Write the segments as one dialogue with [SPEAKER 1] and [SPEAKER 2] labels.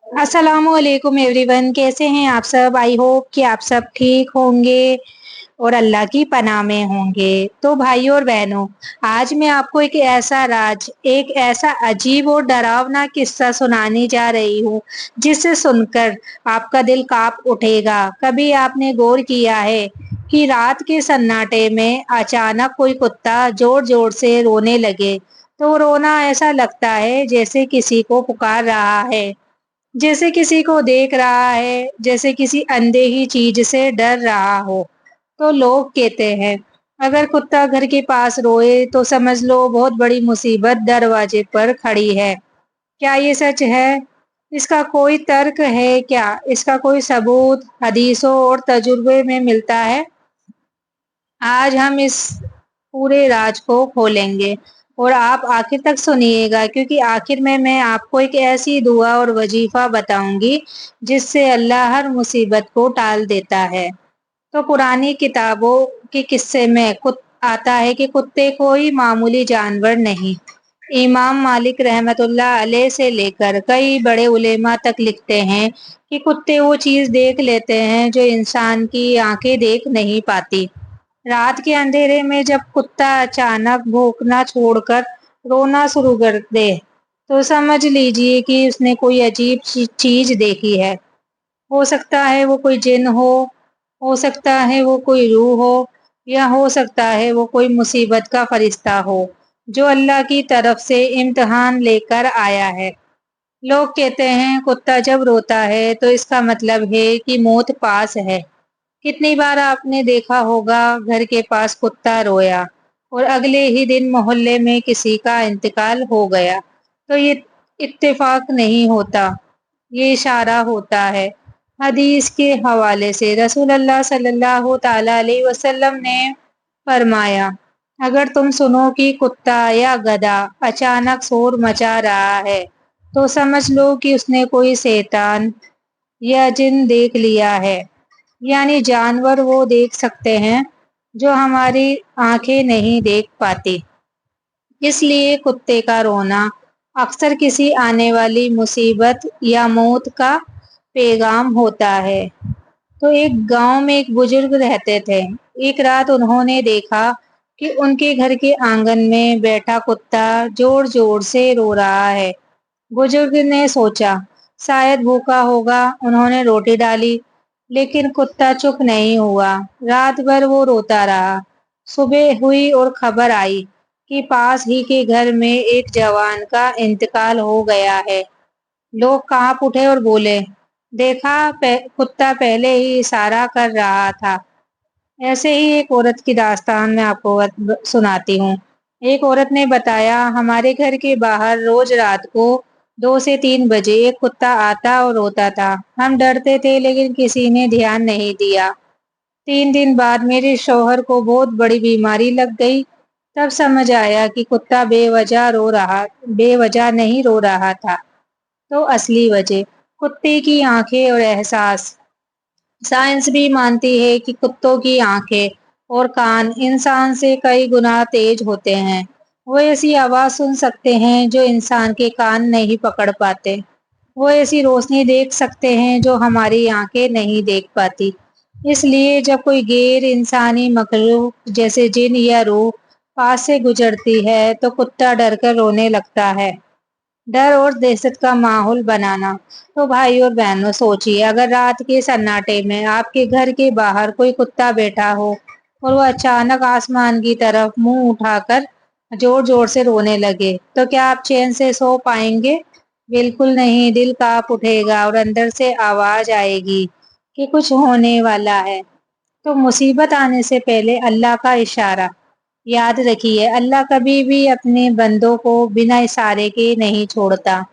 [SPEAKER 1] अस्सलाम वालेकुम एवरीवन, कैसे हैं आप सब। आई होप कि आप सब ठीक होंगे और अल्लाह की पनाह में होंगे। तो भाइयों और बहनों, आज मैं आपको एक ऐसा अजीब और डरावना किस्सा सुनाने जा रही हूँ जिसे सुनकर आपका दिल कांप उठेगा। कभी आपने गौर किया है कि रात के सन्नाटे में अचानक कोई कुत्ता जोर जोर से रोने लगे तो रोना ऐसा लगता है जैसे किसी को पुकार रहा है, जैसे किसी को देख रहा है, जैसे किसी अनदेखी चीज से डर रहा हो। तो लोग कहते हैं अगर कुत्ता घर के पास रोए तो समझ लो बहुत बड़ी मुसीबत दरवाजे पर खड़ी है। क्या ये सच है? इसका कोई तर्क है क्या? इसका कोई सबूत हदीसों और तजुर्बे में मिलता है? आज हम इस पूरे राज को खोलेंगे और आप आखिर तक सुनिएगा, क्योंकि आखिर में मैं आपको एक ऐसी दुआ और वजीफा बताऊंगी जिससे अल्लाह हर मुसीबत को टाल देता है। तो पुरानी किताबों के किस्से में आता है कि कुत्ते कोई मामूली जानवर नहीं। इमाम मालिक रहमतुल्लाह अलैह से लेकर कई बड़े उलेमा तक लिखते हैं कि कुत्ते वो चीज देख लेते हैं जो इंसान की आंखें देख नहीं पाती। रात के अंधेरे में जब कुत्ता अचानक भौंकना छोड़कर रोना शुरू कर दे तो समझ लीजिए कि उसने कोई अजीब चीज देखी है। हो सकता है वो कोई जिन हो सकता है वो कोई रूह हो, या हो सकता है वो कोई मुसीबत का फरिश्ता हो जो अल्लाह की तरफ से इम्तिहान लेकर आया है। लोग कहते हैं कुत्ता जब रोता है तो इसका मतलब है कि मौत पास है। कितनी बार आपने देखा होगा घर के पास कुत्ता रोया और अगले ही दिन मोहल्ले में किसी का इंतकाल हो गया। तो ये इत्तेफाक नहीं होता, ये इशारा होता है। हदीस के हवाले से रसूल अल्लाह सल्लल्लाहु ताला अलैहि वसल्लम ने फरमाया, अगर तुम सुनो कि कुत्ता या गधा अचानक शोर मचा रहा है तो समझ लो कि उसने कोई शैतान या जिन देख लिया है। यानी जानवर वो देख सकते हैं जो हमारी आंखें नहीं देख पाती। इसलिए कुत्ते का रोना अक्सर किसी आने वाली मुसीबत या मौत का पैगाम होता है। तो एक गांव में एक बुजुर्ग रहते थे। एक रात उन्होंने देखा कि उनके घर के आंगन में बैठा कुत्ता जोर जोर से रो रहा है। बुजुर्ग ने सोचा शायद भूखा होगा। उन्होंने रोटी डाली, लेकिन कुत्ता चुप नहीं हुआ। रात भर वो रोता रहा। सुबह हुई और खबर आई कि पास ही के घर में एक जवान का इंतकाल हो गया है। लोग कांप उठे और बोले, देखा कुत्ता पहले ही इशारा कर रहा था। ऐसे ही एक औरत की दास्तान मैं आपको सुनाती हूँ। एक औरत ने बताया, हमारे घर के बाहर रोज रात को 2 से 3 बजे एक कुत्ता आता और रोता था। हम डरते थे लेकिन किसी ने ध्यान नहीं दिया। 3 दिन बाद मेरे शौहर को बहुत बड़ी बीमारी लग गई। तब समझ आया कि कुत्ता बेवजह नहीं रो रहा था। तो असली वजह कुत्ते की आंखें और एहसास। साइंस भी मानती है कि कुत्तों की आंखें और कान इंसान से कई गुना तेज होते हैं। वो ऐसी आवाज सुन सकते हैं जो इंसान के कान नहीं पकड़ पाते। वो ऐसी रोशनी देख सकते हैं जो हमारी आंखें नहीं देख पाती। इसलिए जब कोई गैर इंसानी मखलूक जैसे जिन या रूह पास से गुजरती है तो कुत्ता डर कर रोने लगता है। डर और दहशत का माहौल बनाना। तो भाई और बहनों, सोचिए अगर रात के सन्नाटे में आपके घर के बाहर कोई कुत्ता बैठा हो और वो अचानक आसमान की तरफ मुंह उठाकर जोर जोर से रोने लगे, तो क्या आप चैन से सो पाएंगे? बिल्कुल नहीं। दिल कांप उठेगा और अंदर से आवाज आएगी कि कुछ होने वाला है। तो मुसीबत आने से पहले अल्लाह का इशारा याद रखिए। अल्लाह कभी भी अपने बंदों को बिना इशारे के नहीं छोड़ता।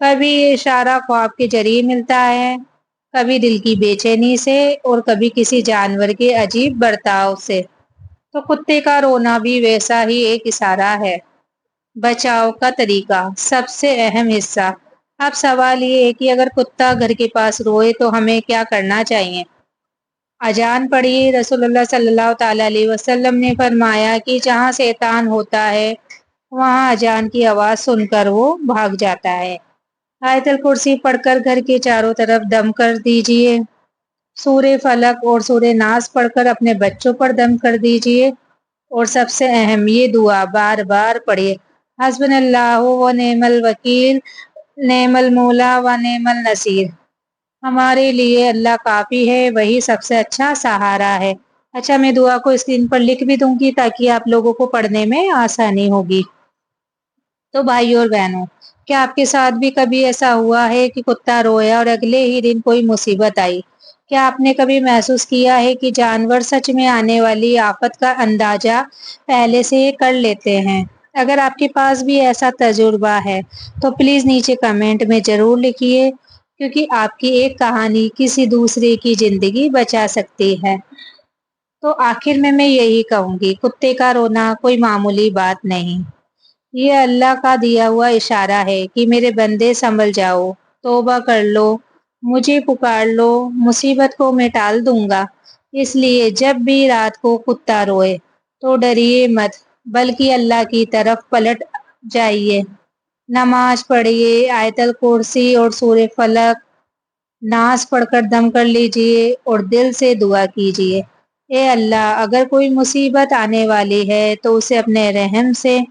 [SPEAKER 1] कभी ये इशारा ख्वाब के जरिए मिलता है, कभी दिल की बेचैनी से, और कभी किसी जानवर के अजीब बर्ताव से। तो कुत्ते का रोना भी वैसा ही एक इशारा है। बचाव का तरीका, सबसे अहम हिस्सा। अब सवाल ये है कि अगर कुत्ता घर के पास रोए तो हमें क्या करना चाहिए? अजान पढ़िए। रसूलुल्लाह सल्लल्लाहु ताला अलैहि वसल्लम ने फरमाया कि जहाँ शैतान होता है वहाँ अजान की आवाज सुनकर वो भाग जाता है। आयत अल कुर्सी पढ़कर घर के चारों तरफ दम कर दीजिए। सूरे फलक और सूरे नास पढ़कर अपने बच्चों पर दम कर दीजिए। और सबसे अहम ये दुआ बार बार पढ़िए, हस्बुनल्लाहु व नेमल वकील, नेमल मौला व नेमल नसीर। हमारे लिए अल्लाह काफी है, वही सबसे अच्छा सहारा है। अच्छा, मैं दुआ को स्क्रीन पर लिख भी दूंगी ताकि आप लोगों को पढ़ने में आसानी होगी। तो भाई और बहनों, क्या आपके साथ भी कभी ऐसा हुआ है कि कुत्ता रोया और अगले ही दिन कोई मुसीबत आई? क्या आपने कभी महसूस किया है कि जानवर सच में आने वाली आफत का अंदाजा पहले से कर लेते हैं? अगर आपके पास भी ऐसा तजुर्बा है तो प्लीज नीचे कमेंट में जरूर लिखिए, क्योंकि आपकी एक कहानी किसी दूसरे की जिंदगी बचा सकती है। तो आखिर में मैं यही कहूंगी, कुत्ते का रोना कोई मामूली बात नहीं, ये अल्लाह का दिया हुआ इशारा है कि मेरे बंदे संभल जाओ, तौबा कर लो, मुझे पुकार लो, मुसीबत को मैं टाल दूंगा। इसलिए जब भी रात को कुत्ता रोए तो डरिए मत, बल्कि अल्लाह की तरफ पलट जाइए, नमाज पढ़िए, आयतल कुर्सी और सूरे फलक नास पढ़कर दम कर लीजिए और दिल से दुआ कीजिए, ए अल्लाह, अगर कोई मुसीबत आने वाली है तो उसे अपने रहम से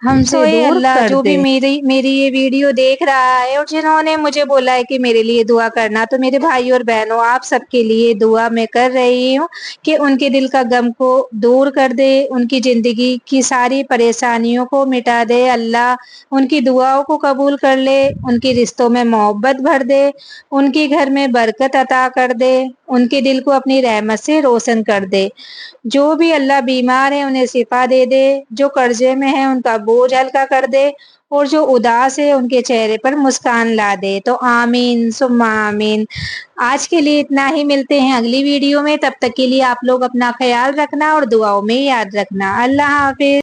[SPEAKER 1] हमसे
[SPEAKER 2] ए
[SPEAKER 1] दूर
[SPEAKER 2] अल्लाह,
[SPEAKER 1] कर
[SPEAKER 2] जो भी
[SPEAKER 1] दे। मेरी ये वीडियो देख रहा है और जिन्होंने मुझे बोला है कि मेरे लिए दुआ करना, तो मेरे भाई और बहनों, आप सबके लिए दुआ मैं कर रही हूँ कि उनके दिल का गम को दूर कर दे, उनकी जिंदगी की सारी परेशानियों को मिटा दे अल्लाह, उनकी दुआओं को कबूल कर ले, उनके रिश्तों में मोहब्बत भर दे, उनके घर में बरकत अता कर दे, उनके दिल को अपनी रहमत से रोशन कर दे। जो भी अल्लाह बीमार है उन्हें शिफा दे दे, जो कर्जे में है उनका बोझ हल्का कर दे, और जो उदास है उनके चेहरे पर मुस्कान ला दे। तो आमीन सुम्मा आमीन। आज के लिए इतना ही, मिलते हैं अगली वीडियो में, तब तक के लिए आप लोग अपना ख्याल रखना और दुआओं में याद रखना। अल्लाह हाफिज।